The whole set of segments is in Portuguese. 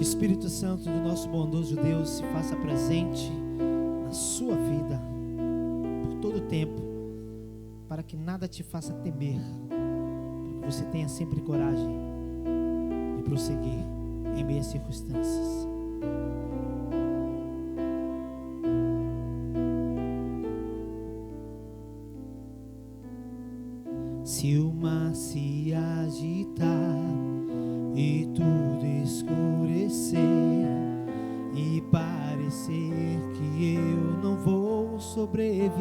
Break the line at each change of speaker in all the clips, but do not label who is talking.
Espírito Santo do nosso bondoso Deus se faça presente na sua vida por todo o tempo, para que nada te faça temer, para que você tenha sempre coragem de prosseguir em meio às circunstâncias. Se o mar se agitar e tudo escurecer e parecer que eu não vou sobreviver,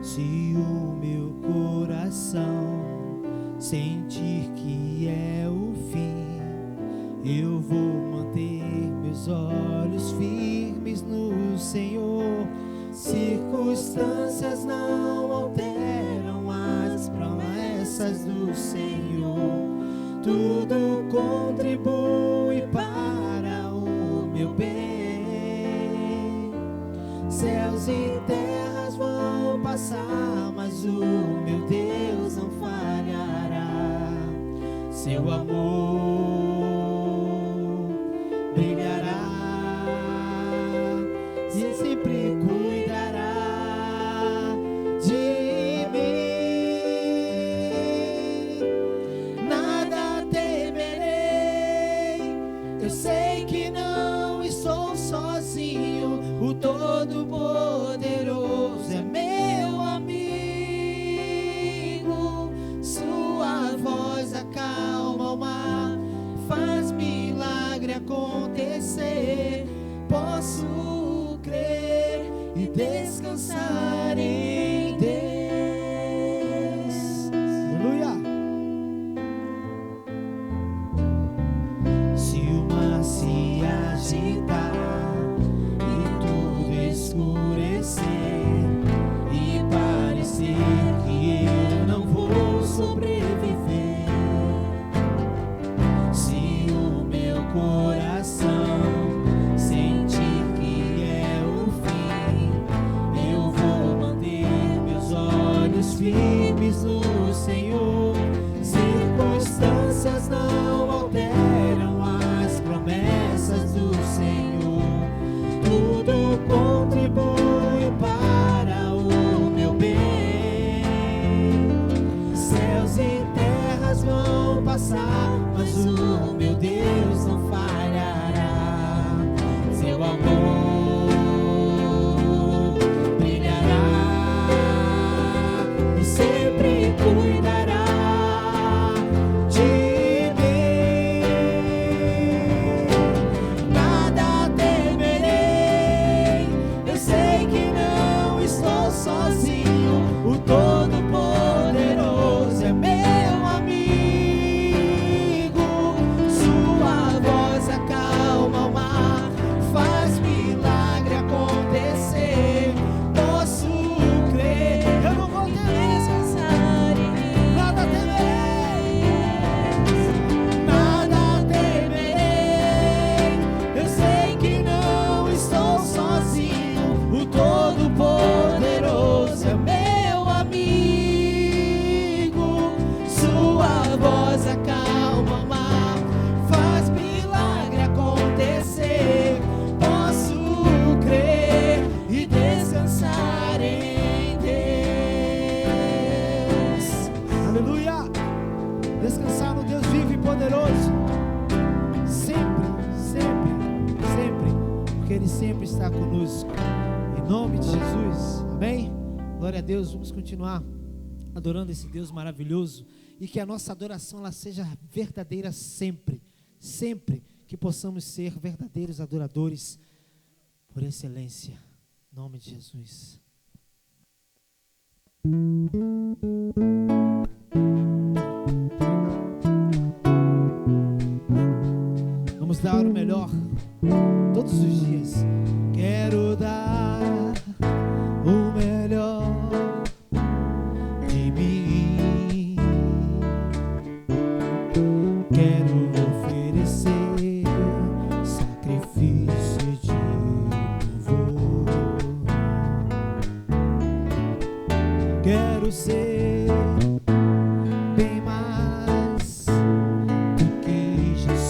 se o meu coração sentir que é o fim, eu vou manter meus olhos firmes no Senhor. Circunstâncias não alteram as promessas do Senhor. Tudo contribui para o meu bem. Céus e terras vão passar, mas o meu Deus não falhará. Seu amor brilhará e sempre cuidará de mim. Nada temerei, eu sei que não estou sozinho. O Todo-Poderoso é meu amigo. Sua voz acalma o mar, faz milagre acontecer. Posso crer e descansar em Deus. Aleluia. Se o mar se agitar e tudo escurecer e parecer que eu não vou sobreviver, se o meu coração sentir que é o fim, eu vou manter meus olhos firmes no Senhor. Circunstâncias não alteram as promessas do Senhor. Tudo contribui para o meu bem. Céus e terras vão passar, mas o meu Deus não falhará. Seu amor brilhará e sempre cuidará de mim. Nada temerei, eu sei que não estou sozinho. O Todo-Poderoso é meu amigo. Sua voz acalma o mar, faz milagre acontecer. Posso crer, eu não vou descansar em mim. Nada temerei, nada temerei. Eu sei que não estou sozinho. O Todo-Poderoso é meu amigo. Sua voz acalma o mar, faz milagre acontecer. Posso crer e descansar em Deus. Aleluia! Descansar no Deus vivo e poderoso. Sempre, sempre, sempre, porque Ele sempre está conosco. Em nome de Jesus, amém? Glória a Deus, vamos continuar adorando esse Deus maravilhoso, e que a nossa adoração ela seja verdadeira sempre, sempre que possamos ser verdadeiros adoradores por excelência, em nome de Jesus. Vamos dar o melhor todos os dias. Quero dar o melhor de mim. Quero oferecer sacrifício de louvor. Quero ser bem mais do que Jesus.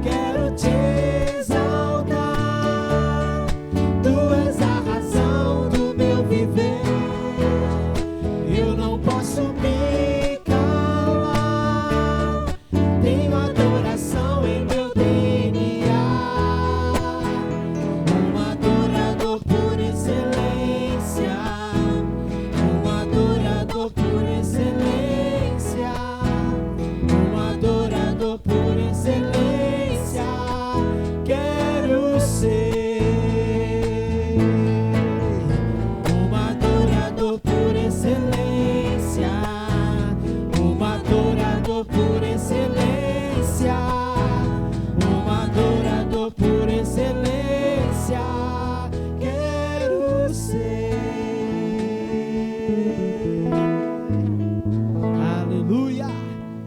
quero te exaltar. Tu és a razão do meu viver. Eu não posso me calar. Tenho adoração em meu DNA. Um adorador por excelência. Um adorador por excelência. Um adorador por excelência. Quero ser um adorador por excelência. Um adorador por excelência. Um adorador por excelência. Quero ser. Aleluia.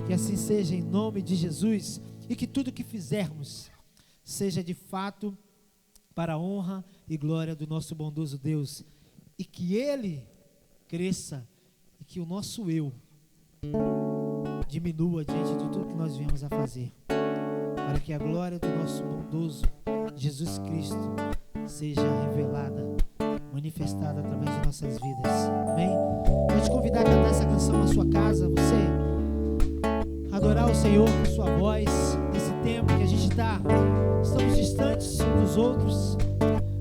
Que assim seja em nome de Jesus. E que tudo que fizermos seja de fato para a honra e glória do nosso bondoso Deus. E que Ele cresça e que o nosso eu diminua diante de tudo que nós viemos a fazer. Para que a glória do nosso bondoso Jesus Cristo seja revelada, manifestada através de nossas vidas. Amém? Vou te convidar a cantar essa canção na sua casa. Você adorar o Senhor com sua voz. Nesse tempo que a gente estamos distantes uns dos outros.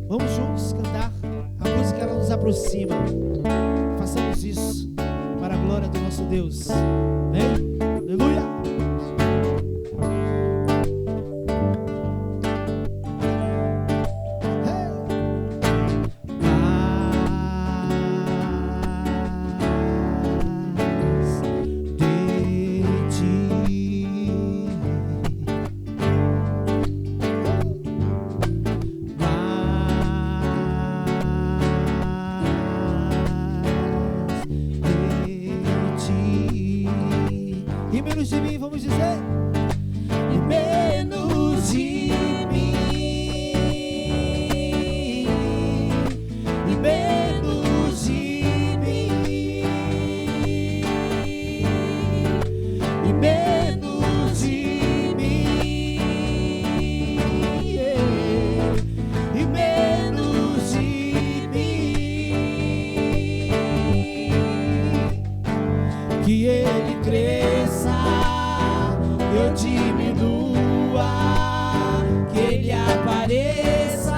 Vamos juntos cantar. A música, ela nos aproxima. Façamos isso para a glória do nosso Deus. Amém? Aleluia! E menos de mim, vamos dizer. E menos de mim. E menos de mim. E menos de mim. E menos de mim. Que Ele cresça, eu diminua, que Ele apareça,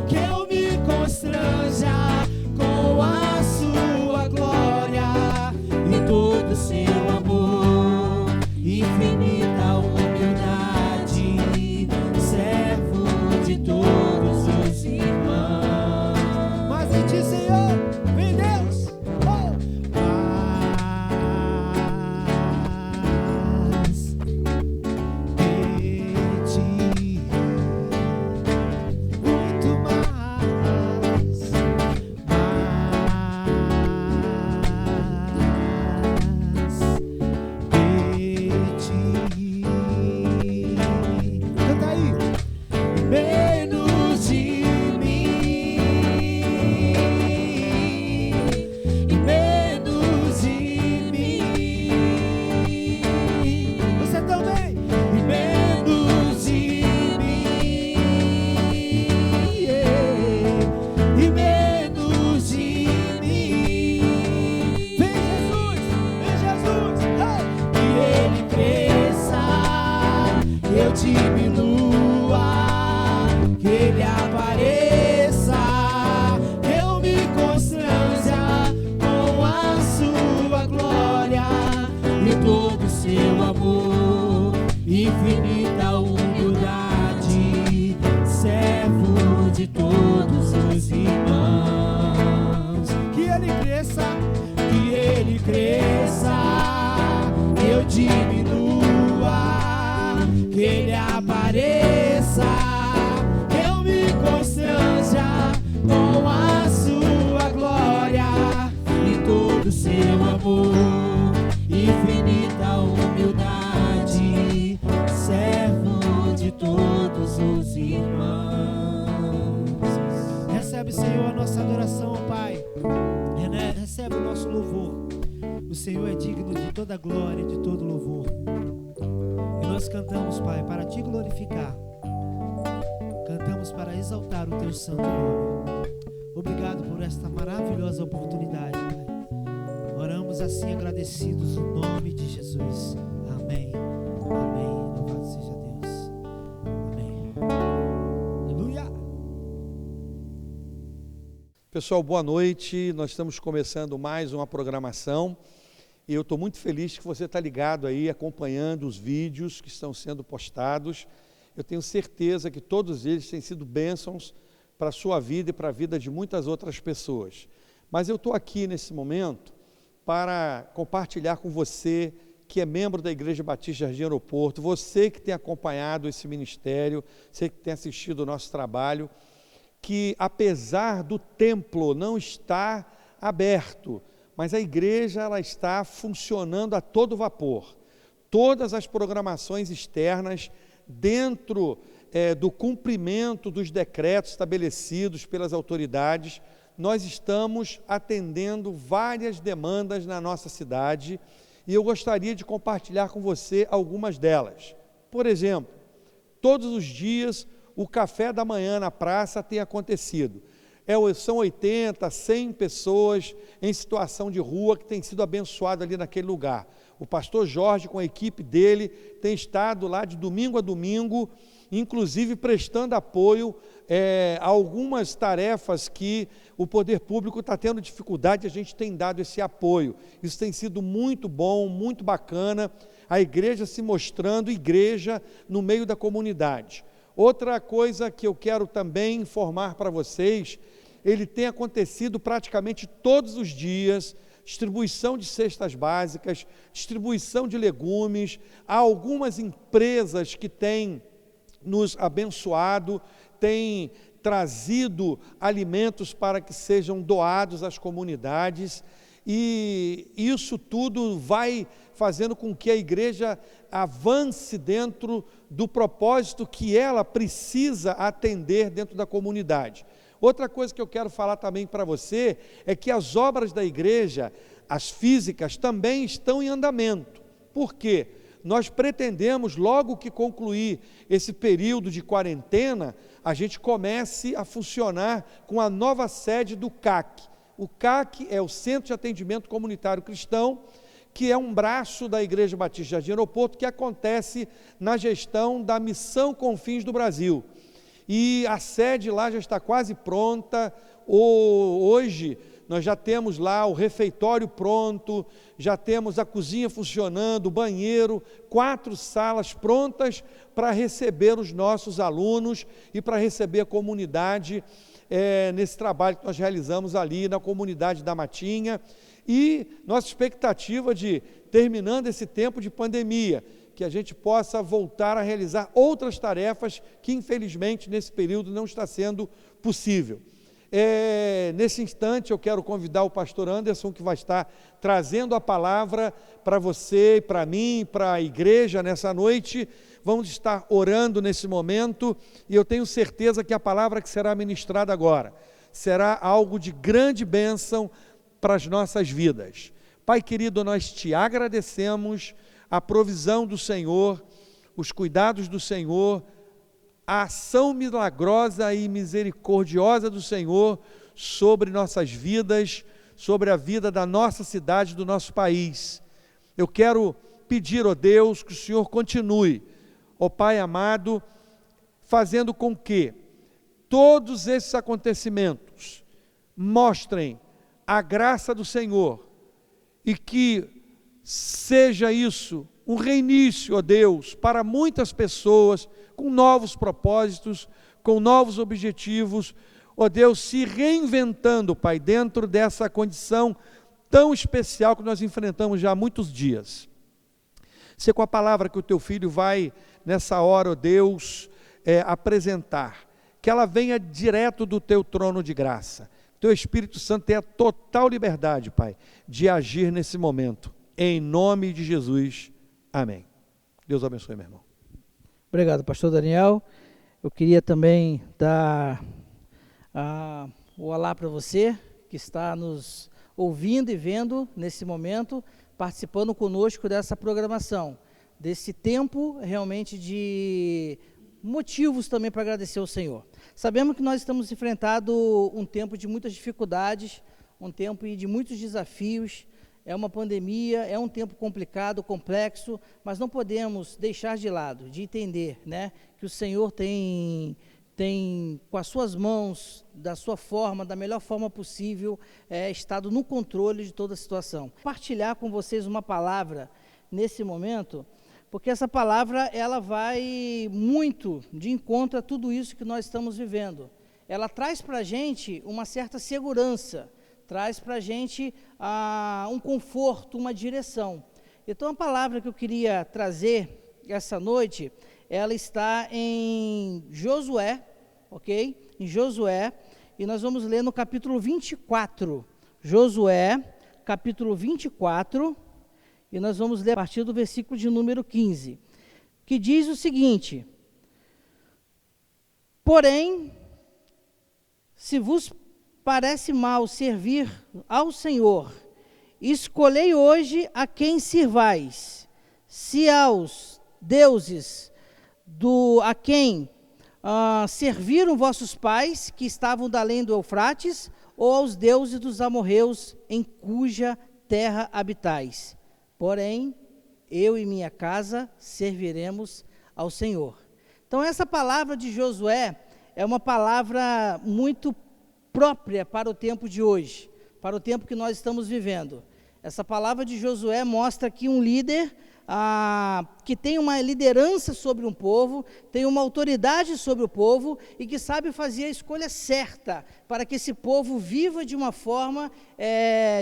que eu me constranja com a sua glória e todo o seu amor, infinita humildade, servo de todos os irmãos. Mas em ti, Senhor, vem Deus, infinita humildade, servo de todos os irmãos. Que Ele cresça, eu diminua, que Ele apareça, eu me constranja com a sua glória e todo o seu amor, infinita humildade, servo de todos os irmãos. Recebe, Senhor, a nossa adoração, Pai. Recebe o nosso louvor. O Senhor é digno de toda glória e de todo louvor. E nós nós cantamos, Pai, para Te glorificar. Cantamos para exaltar o Teu santo nome. Obrigado por esta maravilhosa oportunidade, Pai. Oramos assim agradecidos no nome de Jesus. Amém. Amém. Louvado seja Deus. Amém. Aleluia.
Pessoal, boa noite. Nós estamos começando mais uma programação e eu estou muito feliz que você está ligado aí, acompanhando os vídeos que estão sendo postados. Eu tenho certeza que todos eles têm sido bênçãos para a sua vida e para a vida de muitas outras pessoas. Mas eu estou aqui nesse momento para compartilhar com você que é membro da Igreja Batista Jardim Aeroporto, você que tem acompanhado esse ministério, você que tem assistido o nosso trabalho, que apesar do templo não estar aberto, mas a igreja ela está funcionando a todo vapor. Todas as programações externas, dentro do cumprimento dos decretos estabelecidos pelas autoridades, nós estamos atendendo várias demandas na nossa cidade e eu gostaria de compartilhar com você algumas delas. Por exemplo, todos os dias o café da manhã na praça tem acontecido. São 80, 100 pessoas em situação de rua que têm sido abençoadas ali naquele lugar. O pastor Jorge, com a equipe dele, tem estado lá de domingo a domingo, inclusive prestando apoio a algumas tarefas que o poder público está tendo dificuldade, a gente tem dado esse apoio. Isso tem sido muito bom, muito bacana, a igreja se mostrando igreja no meio da comunidade. Outra coisa que eu quero também informar para vocês, ele tem acontecido praticamente todos os dias, distribuição de cestas básicas, distribuição de legumes. Há algumas empresas que têm nos abençoado, têm trazido alimentos para que sejam doados às comunidades, e isso tudo vai fazendo com que a igreja avance dentro do propósito que ela precisa atender dentro da comunidade. Outra coisa que eu quero falar também para você é que as obras da igreja, as físicas, também estão em andamento. Por quê? Nós pretendemos, logo que concluir esse período de quarentena, a gente comece a funcionar com a nova sede do CAC. O CAC é o Centro de Atendimento Comunitário Cristão, que é um braço da Igreja Batista Jardim Aeroporto, que acontece na gestão da Missão Confins do Brasil. E a sede lá já está quase pronta. Hoje nós já temos lá o refeitório pronto, já temos a cozinha funcionando, o banheiro, 4 salas prontas para receber os nossos alunos e para receber a comunidade nesse trabalho que nós realizamos ali na comunidade da Matinha. E nossa expectativa de, terminando esse tempo de pandemia, que a gente possa voltar a realizar outras tarefas que infelizmente nesse período não está sendo possível. Nesse instante eu quero convidar o pastor Anderson, que vai estar trazendo a palavra para você, para mim, para a igreja nessa noite. Vamos estar orando nesse momento e eu tenho certeza que a palavra que será ministrada agora será algo de grande bênção para as nossas vidas. Pai querido, nós te agradecemos a provisão do Senhor, os cuidados do Senhor, a ação milagrosa e misericordiosa do Senhor sobre nossas vidas, sobre a vida da nossa cidade, do nosso país. Eu quero pedir, ó Deus, que o Senhor continue, ó Pai amado, fazendo com que todos esses acontecimentos mostrem a graça do Senhor e que seja isso um reinício, ó Deus, para muitas pessoas com novos propósitos, com novos objetivos, ó Deus, se reinventando, Pai, dentro dessa condição tão especial que nós enfrentamos já há muitos dias. Se com a palavra que o Teu Filho vai nessa hora, ó Deus, apresentar, que ela venha direto do Teu trono de graça. Teu Espírito Santo tenha total liberdade, Pai, de agir nesse momento. Em nome de Jesus. Amém. Deus abençoe, meu irmão.
Obrigado, pastor Daniel. Eu queria também dar o olá para você, que está nos ouvindo e vendo nesse momento, participando conosco dessa programação. desse tempo realmente de motivos também para agradecer ao Senhor. Sabemos que nós estamos enfrentando um tempo de muitas dificuldades, um tempo de muitos desafios, é uma pandemia, é um tempo complicado, complexo, mas não podemos deixar de lado, de entender, né, que o Senhor tem com as suas mãos, da sua forma, da melhor forma possível, estado no controle de toda a situação. Compartilhar com vocês uma palavra nesse momento, porque essa palavra ela vai muito de encontro a tudo isso que nós estamos vivendo. Ela traz para a gente uma certa segurança, traz para a gente um conforto, uma direção. Então a palavra que eu queria trazer essa noite, ela está em Josué, ok? Em Josué, e nós vamos ler no capítulo 24. Josué, capítulo 24, e nós vamos ler a partir do versículo de número 15, que diz o seguinte: porém, se vos parece mal servir ao Senhor, escolhei hoje a quem sirvais, se aos deuses a quem serviram vossos pais, que estavam da além do Eufrates, ou aos deuses dos amorreus, em cuja terra habitais. Porém, eu e minha casa serviremos ao Senhor. Então, essa palavra de Josué é uma palavra muito própria para o tempo de hoje, para o tempo que nós estamos vivendo. Essa palavra de Josué mostra que um líder que tem uma liderança sobre um povo, tem uma autoridade sobre o povo e que sabe fazer a escolha certa para que esse povo viva de uma forma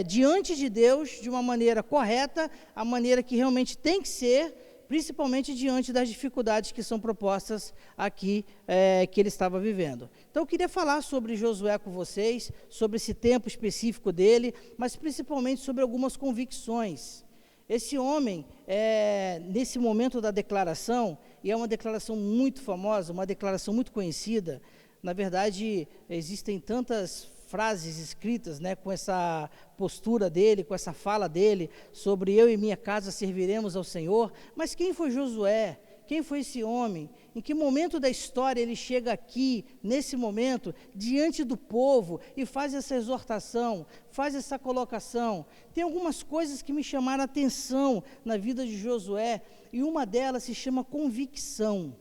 diante de Deus, de uma maneira correta, a maneira que realmente tem que ser, principalmente diante das dificuldades que são propostas aqui, que ele estava vivendo. Então eu queria falar sobre Josué com vocês, sobre esse tempo específico dele, mas principalmente sobre algumas convicções. Esse homem, nesse momento da declaração, e é uma declaração muito famosa, uma declaração muito conhecida, na verdade, existem tantas frases escritas, né, com essa postura dele, com essa fala dele, sobre eu e minha casa serviremos ao Senhor, mas quem foi Josué? Quem foi esse homem? Em que momento da história ele chega aqui, nesse momento, diante do povo e faz essa exortação, faz essa colocação? Tem algumas coisas que me chamaram a atenção na vida de Josué, e uma delas se chama convicção.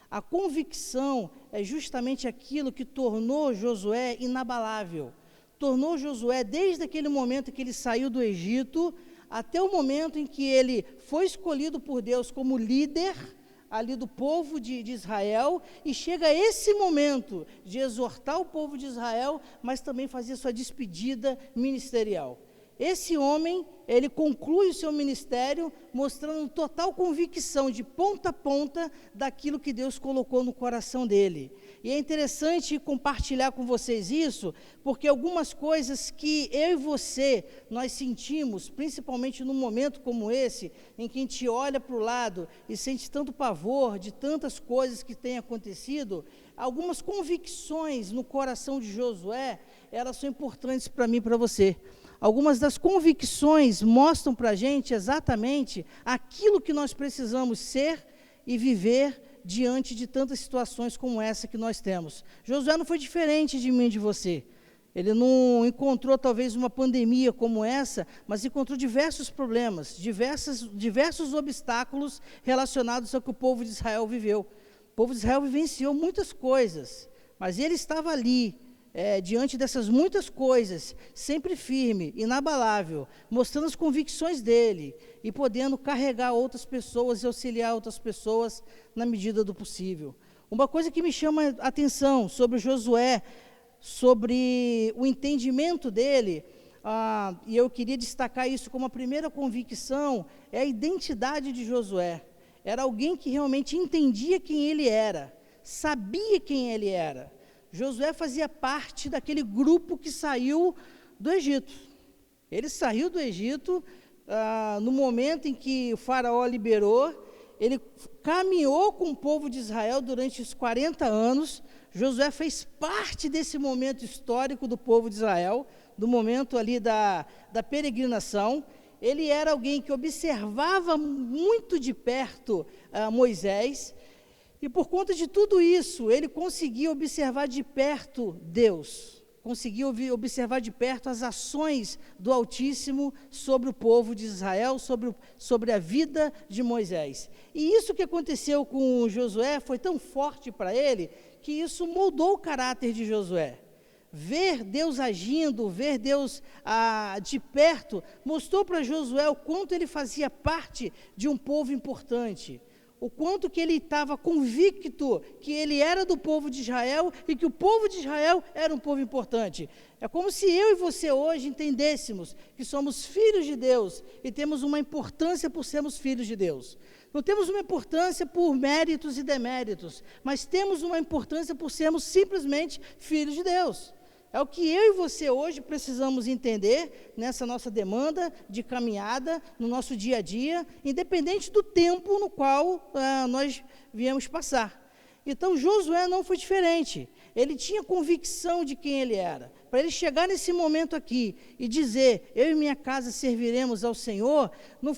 A convicção é justamente aquilo que tornou Josué inabalável. Tornou Josué, desde aquele momento que ele saiu do Egito, até o momento em que ele foi escolhido por Deus como líder ali do povo de Israel, e chega esse momento de exortar o povo de Israel, mas também fazer sua despedida ministerial. Esse homem, ele conclui o seu ministério mostrando total convicção, de ponta a ponta, daquilo que Deus colocou no coração dele. E é interessante compartilhar com vocês isso, porque algumas coisas que eu e você, nós sentimos, principalmente num momento como esse, em que a gente olha para o lado e sente tanto pavor de tantas coisas que têm acontecido, algumas convicções no coração de Josué, elas são importantes para mim e para você. Algumas das convicções mostram para a gente exatamente aquilo que nós precisamos ser e viver diante de tantas situações como essa que nós temos. Josué não foi diferente de mim e de você. Ele não encontrou talvez uma pandemia como essa, mas encontrou diversos problemas, diversos obstáculos relacionados ao que o povo de Israel viveu. O povo de Israel vivenciou muitas coisas, mas ele estava ali, diante dessas muitas coisas, sempre firme, inabalável, mostrando as convicções dele e podendo carregar outras pessoas e auxiliar outras pessoas na medida do possível. Uma coisa que me chama a atenção sobre Josué, sobre o entendimento dele, e eu queria destacar isso como a primeira convicção, é a identidade de Josué. Era alguém que realmente entendia quem ele era, sabia quem ele era. Josué fazia parte daquele grupo que saiu do Egito. Ele saiu do Egito no momento em que o faraó liberou, ele caminhou com o povo de Israel durante os 40 anos, Josué fez parte desse momento histórico do povo de Israel, do momento ali da peregrinação, ele era alguém que observava muito de perto Moisés, e por conta de tudo isso, ele conseguia observar de perto Deus, conseguia observar de perto as ações do Altíssimo sobre o povo de Israel, sobre a vida de Moisés. E isso que aconteceu com Josué foi tão forte para ele, que isso moldou o caráter de Josué. Ver Deus agindo, ver Deus de perto, mostrou para Josué o quanto ele fazia parte de um povo importante, o quanto que ele estava convicto que ele era do povo de Israel e que o povo de Israel era um povo importante. É como se eu e você hoje entendêssemos que somos filhos de Deus e temos uma importância por sermos filhos de Deus. Não temos uma importância por méritos e deméritos, mas temos uma importância por sermos simplesmente filhos de Deus. É o que eu e você hoje precisamos entender nessa nossa demanda de caminhada, no nosso dia a dia, independente do tempo no qual nós viemos passar. Então, Josué não foi diferente. Ele tinha convicção de quem ele era. Para ele chegar nesse momento aqui e dizer, eu e minha casa serviremos ao Senhor, não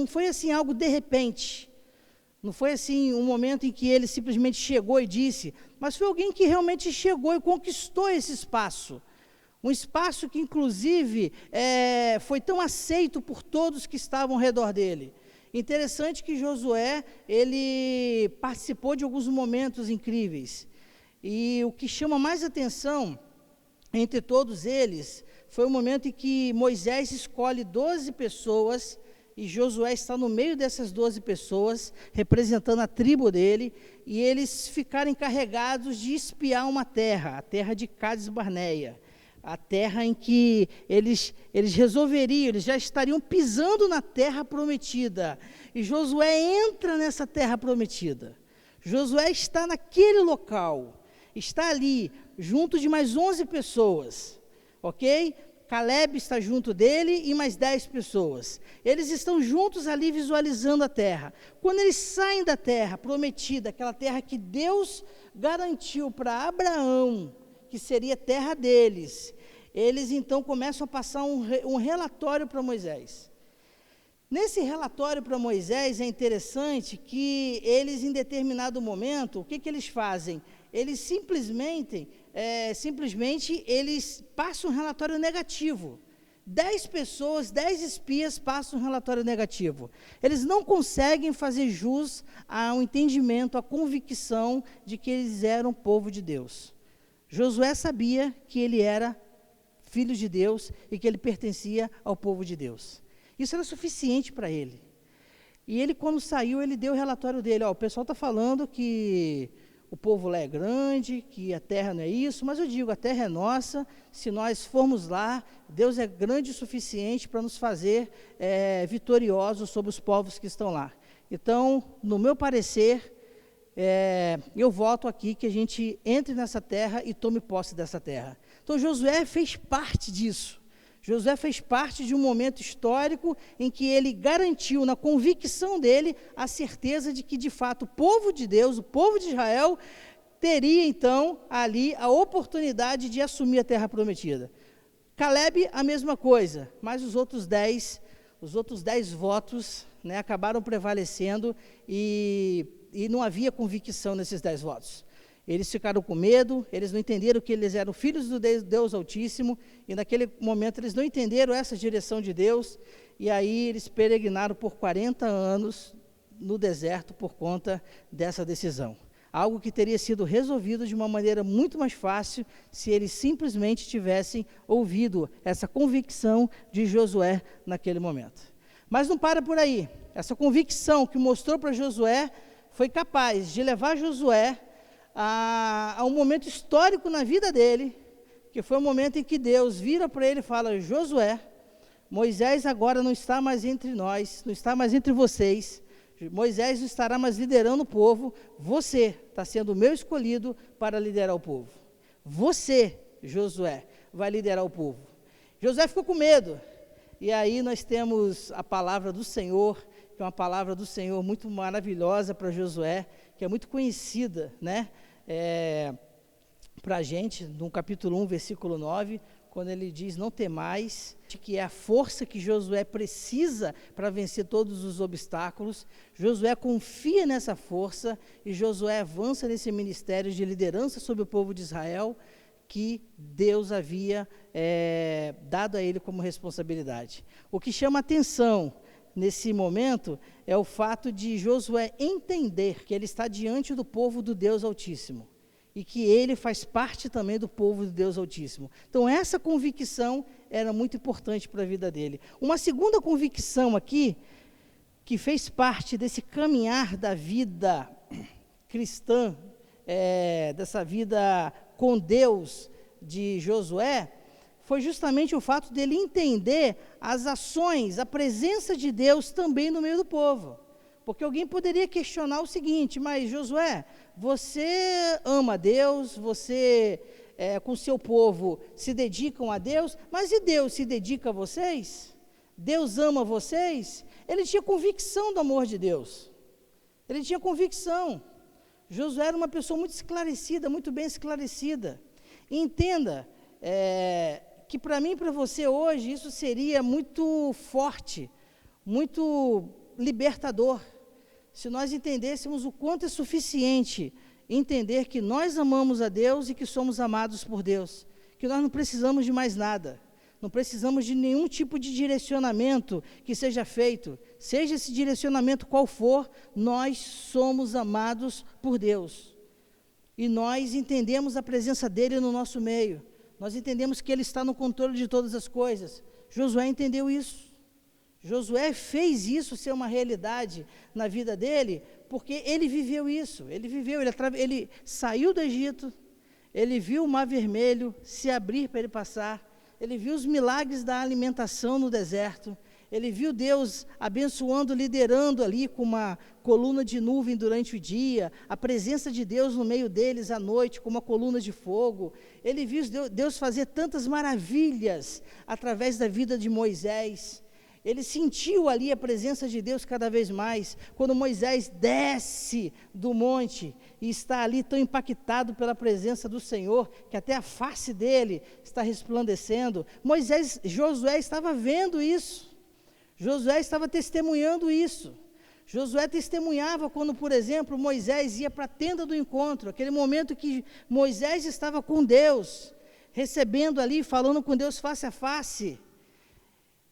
foi assim algo de repente. Não foi assim um momento em que ele simplesmente chegou e disse, mas foi alguém que realmente chegou e conquistou esse espaço. Um espaço que, inclusive, foi tão aceito por todos que estavam ao redor dele. Interessante que Josué, ele participou de alguns momentos incríveis. E o que chama mais atenção, entre todos eles, foi o momento em que Moisés escolhe 12 pessoas, e Josué está no meio dessas 12 pessoas, representando a tribo dele, e eles ficaram encarregados de espiar uma terra, a terra de Cádiz Barneia, a terra em que eles resolveriam, eles já estariam pisando na terra prometida, e Josué entra nessa terra prometida. Josué está naquele local, está ali, junto de mais 11 pessoas, ok? Caleb está junto dele e mais 10 pessoas. Eles estão juntos ali visualizando a terra. Quando eles saem da terra prometida, aquela terra que Deus garantiu para Abraão, que seria terra deles, eles então começam a passar um relatório para Moisés. Nesse relatório para Moisés é interessante que eles, em determinado momento, o que eles fazem? Eles simplesmente eles passam um relatório negativo. 10 pessoas, 10 espias passam um relatório negativo. Eles não conseguem fazer jus ao entendimento, à convicção de que eles eram povo de Deus. Josué sabia que ele era filho de Deus e que ele pertencia ao povo de Deus. Isso era suficiente para ele. E ele, quando saiu, ele deu o relatório dele. O pessoal está falando que o povo lá é grande, que a terra não é isso, mas eu digo, a terra é nossa, se nós formos lá, Deus é grande o suficiente para nos fazer vitoriosos sobre os povos que estão lá. Então, no meu parecer, eu voto aqui que a gente entre nessa terra e tome posse dessa terra. Então, Josué fez parte disso. Josué fez parte de um momento histórico em que ele garantiu, na convicção dele, a certeza de que, de fato, o povo de Deus, o povo de Israel, teria, então, ali a oportunidade de assumir a terra prometida. Caleb, a mesma coisa, mas os outros 10 votos, né, acabaram prevalecendo e não havia convicção nesses 10 votos. Eles ficaram com medo, eles não entenderam que eles eram filhos do Deus Altíssimo, e naquele momento eles não entenderam essa direção de Deus, e aí eles peregrinaram por 40 anos no deserto por conta dessa decisão. Algo que teria sido resolvido de uma maneira muito mais fácil se eles simplesmente tivessem ouvido essa convicção de Josué naquele momento. Mas não para por aí. Essa convicção que mostrou para Josué foi capaz de levar Josué a um momento histórico na vida dele, que foi o momento em que Deus vira para ele e fala: Josué, Moisés agora não está mais entre nós, não está mais entre vocês, Moisés não estará mais liderando o povo, você está sendo o meu escolhido para liderar o povo. Você, Josué, vai liderar o povo. Josué ficou com medo, e aí nós temos a palavra do Senhor, que é uma palavra do Senhor muito maravilhosa para Josué, que é muito conhecida, né, para a gente, no capítulo 1, versículo 9, quando ele diz não temais, que é a força que Josué precisa para vencer todos os obstáculos. Josué confia nessa força e Josué avança nesse ministério de liderança sobre o povo de Israel que Deus havia dado a ele como responsabilidade. O que chama atenção nesse momento é o fato de Josué entender que ele está diante do povo do Deus Altíssimo e que ele faz parte também do povo do Deus Altíssimo. Então essa convicção era muito importante para a vida dele. Uma segunda convicção aqui, que fez parte desse caminhar da vida cristã, dessa vida com Deus de Josué, foi justamente o fato dele entender as ações, a presença de Deus também no meio do povo. Porque alguém poderia questionar o seguinte: mas Josué, você ama a Deus, você com seu povo se dedicam a Deus, mas e Deus se dedica a vocês? Deus ama vocês? Ele tinha convicção do amor de Deus. Ele tinha convicção. Josué era uma pessoa muito esclarecida, muito bem esclarecida. E entenda que para mim e para você hoje isso seria muito forte, muito libertador, se nós entendêssemos o quanto é suficiente entender que nós amamos a Deus e que somos amados por Deus, que nós não precisamos de mais nada, não precisamos de nenhum tipo de direcionamento que seja feito, seja esse direcionamento qual for, nós somos amados por Deus, e nós entendemos a presença dEle no nosso meio, nós entendemos que Ele está no controle de todas as coisas. Josué entendeu isso. Josué fez isso ser uma realidade na vida dele, porque ele viveu isso, ele saiu do Egito, ele viu o Mar Vermelho se abrir para ele passar, ele viu os milagres da alimentação no deserto, ele viu Deus abençoando, liderando ali com uma coluna de nuvem durante o dia, a presença de Deus no meio deles à noite com uma coluna de fogo, ele viu Deus fazer tantas maravilhas através da vida de Moisés. Ele sentiu ali a presença de Deus cada vez mais, quando Moisés desce do monte e está ali tão impactado pela presença do Senhor, que até a face dele está resplandecendo. Josué estava vendo isso, Josué estava testemunhando isso. Josué testemunhava quando, por exemplo, Moisés ia para a tenda do encontro, aquele momento que Moisés estava com Deus, recebendo ali, falando com Deus face a face.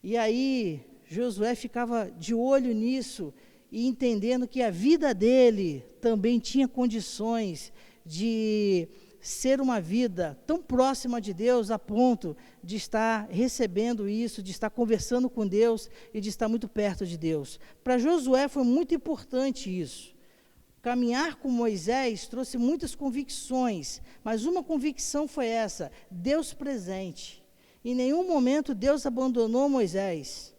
E aí, Josué ficava de olho nisso e entendendo que a vida dele também tinha condições de ser uma vida tão próxima de Deus a ponto de estar recebendo isso, de estar conversando com Deus e de estar muito perto de Deus. Para Josué foi muito importante isso. Caminhar com Moisés trouxe muitas convicções, mas uma convicção foi essa: Deus presente. Em nenhum momento Deus abandonou Moisés.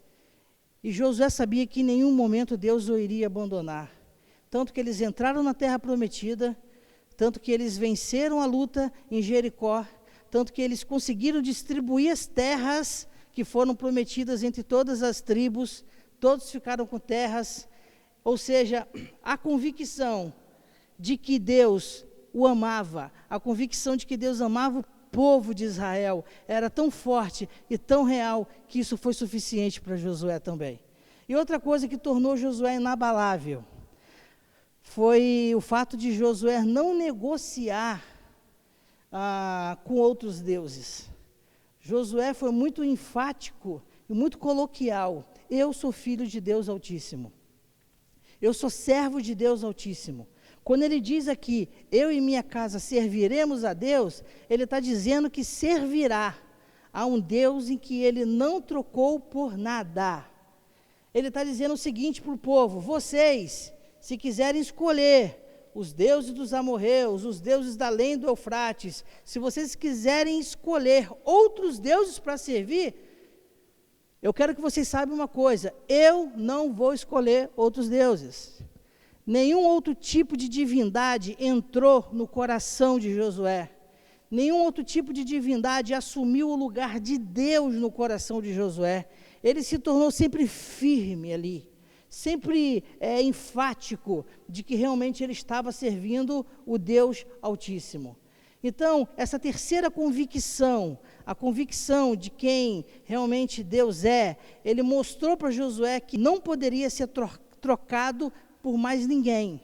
E Josué sabia que em nenhum momento Deus o iria abandonar. Tanto que eles entraram na terra prometida, tanto que eles venceram a luta em Jericó, tanto que eles conseguiram distribuir as terras que foram prometidas entre todas as tribos, todos ficaram com terras. Ou seja, a convicção de que Deus o amava, a convicção de que Deus amava o povo de Israel era tão forte e tão real que isso foi suficiente para Josué também. E outra coisa que tornou Josué inabalável foi o fato de Josué não negociar com outros deuses. Josué foi muito enfático e muito coloquial: eu sou filho de Deus Altíssimo, eu sou servo de Deus Altíssimo. Quando ele diz aqui, eu e minha casa serviremos a Deus, ele está dizendo que servirá a um Deus em que ele não trocou por nada. Ele está dizendo o seguinte para o povo: vocês, se quiserem escolher os deuses dos amorreus, os deuses da além do Eufrates, se vocês quiserem escolher outros deuses para servir, eu quero que vocês saibam uma coisa: eu não vou escolher outros deuses. Nenhum outro tipo de divindade entrou no coração de Josué. Nenhum outro tipo de divindade assumiu o lugar de Deus no coração de Josué. Ele se tornou sempre firme ali, sempre enfático de que realmente ele estava servindo o Deus Altíssimo. Então, essa terceira convicção, a convicção de quem realmente Deus é, ele mostrou para Josué que não poderia ser trocado por mais ninguém.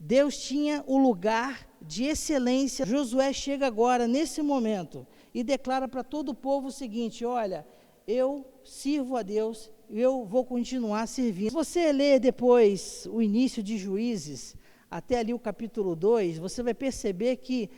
Deus tinha o lugar de excelência. Josué chega agora, nesse momento, e declara para todo o povo o seguinte: olha, eu sirvo a Deus, eu vou continuar servindo. Se você ler depois o início de Juízes, até ali o capítulo 2, você vai perceber que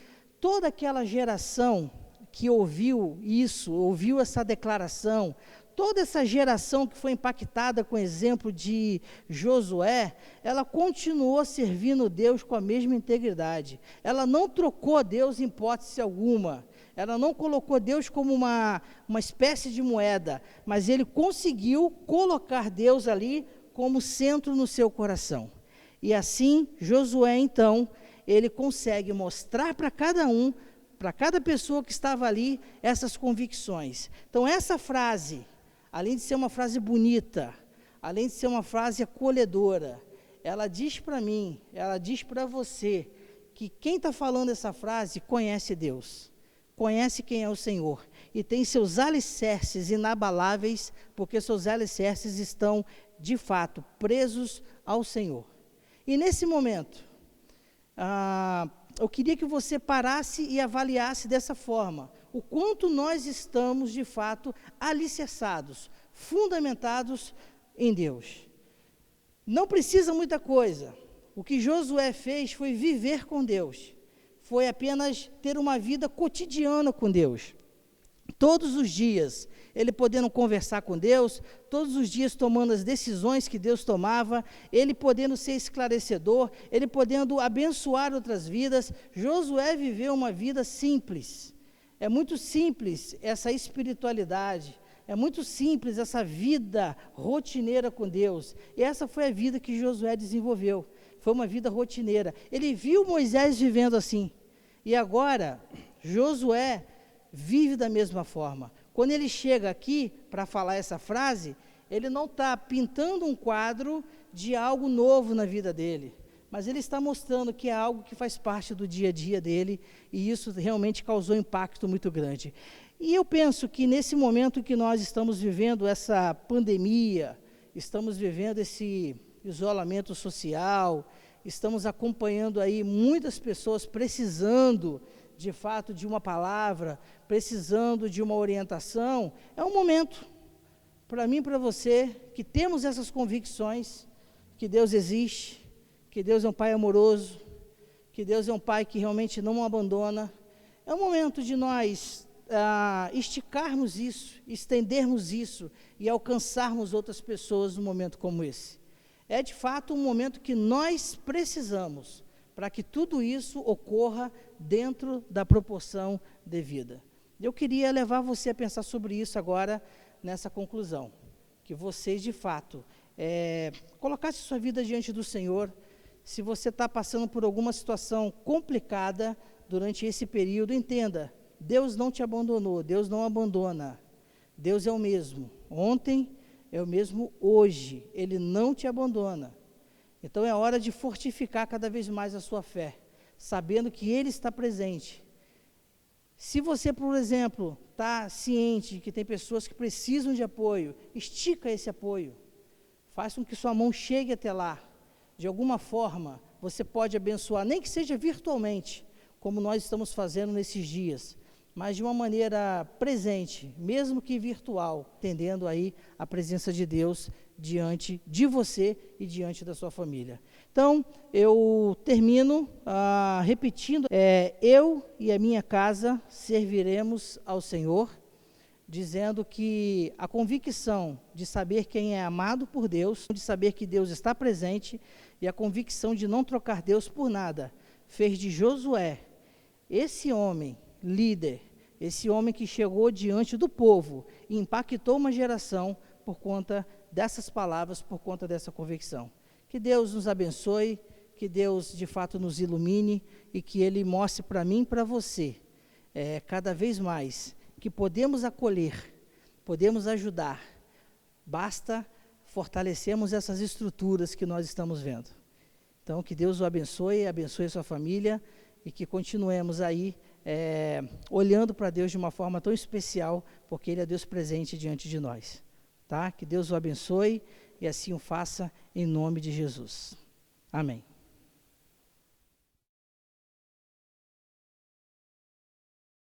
toda aquela geração que ouviu isso, ouviu essa declaração, toda essa geração que foi impactada com o exemplo de Josué, ela continuou servindo Deus com a mesma integridade. Ela não trocou Deus em hipótese alguma. Ela não colocou Deus como uma espécie de moeda, mas ele conseguiu colocar Deus ali como centro no seu coração. E assim, Josué, então, ele consegue mostrar para cada um, para cada pessoa que estava ali, essas convicções. Então, essa frase, além de ser uma frase bonita, além de ser uma frase acolhedora, ela diz para mim, ela diz para você, que quem está falando essa frase conhece Deus, conhece quem é o Senhor, e tem seus alicerces inabaláveis, porque seus alicerces estão, de fato, presos ao Senhor. E nesse momento, eu queria que você parasse e avaliasse dessa forma, o quanto nós estamos, de fato, alicerçados, fundamentados em Deus. Não precisa muita coisa. O que Josué fez foi viver com Deus, foi apenas ter uma vida cotidiana com Deus. Todos os dias, ele podendo conversar com Deus, todos os dias tomando as decisões que Deus tomava, ele podendo ser esclarecedor, ele podendo abençoar outras vidas. Josué viveu uma vida simples. É muito simples essa espiritualidade, é muito simples essa vida rotineira com Deus. E essa foi a vida que Josué desenvolveu, foi uma vida rotineira. Ele viu Moisés vivendo assim, e agora Josué vive da mesma forma. Quando ele chega aqui para falar essa frase, ele não está pintando um quadro de algo novo na vida dele, mas ele está mostrando que é algo que faz parte do dia a dia dele, e isso realmente causou um impacto muito grande. E eu penso que nesse momento que nós estamos vivendo essa pandemia, estamos vivendo esse isolamento social, estamos acompanhando aí muitas pessoas precisando, de fato, de uma palavra, precisando de uma orientação. É um momento, para mim e para você, que temos essas convicções, que Deus existe, que Deus é um Pai amoroso, que Deus é um Pai que realmente não abandona. É um momento de nós esticarmos isso, estendermos isso e alcançarmos outras pessoas num momento como esse. É de fato um momento que nós precisamos para que tudo isso ocorra dentro da proporção devida. Eu queria levar você a pensar sobre isso agora, nessa conclusão, que vocês de fato colocassem sua vida diante do Senhor. Se você está passando por alguma situação complicada durante esse período, entenda, Deus não te abandonou, Deus não abandona, Deus é o mesmo, ontem é o mesmo hoje, Ele não te abandona. Então é hora de fortificar cada vez mais a sua fé, sabendo que Ele está presente. Se você, por exemplo, está ciente de que tem pessoas que precisam de apoio, estica esse apoio, faz com que sua mão chegue até lá. De alguma forma, você pode abençoar, nem que seja virtualmente, como nós estamos fazendo nesses dias, mas de uma maneira presente, mesmo que virtual, entendendo aí a presença de Deus diante de você e diante da sua família. Então, eu termino repetindo, eu e a minha casa serviremos ao Senhor, dizendo que a convicção de saber quem é amado por Deus, de saber que Deus está presente, e a convicção de não trocar Deus por nada, fez de Josué, esse homem, líder, esse homem que chegou diante do povo e impactou uma geração por conta dessas palavras, por conta dessa convicção. Que Deus nos abençoe, que Deus de fato nos ilumine e que Ele mostre para mim e para você, cada vez mais, que podemos acolher, podemos ajudar, basta fortalecermos essas estruturas que nós estamos vendo. Então, que Deus o abençoe, abençoe a sua família e que continuemos aí olhando para Deus de uma forma tão especial, porque Ele é Deus presente diante de nós. Tá? Que Deus o abençoe e assim o faça em nome de Jesus. Amém.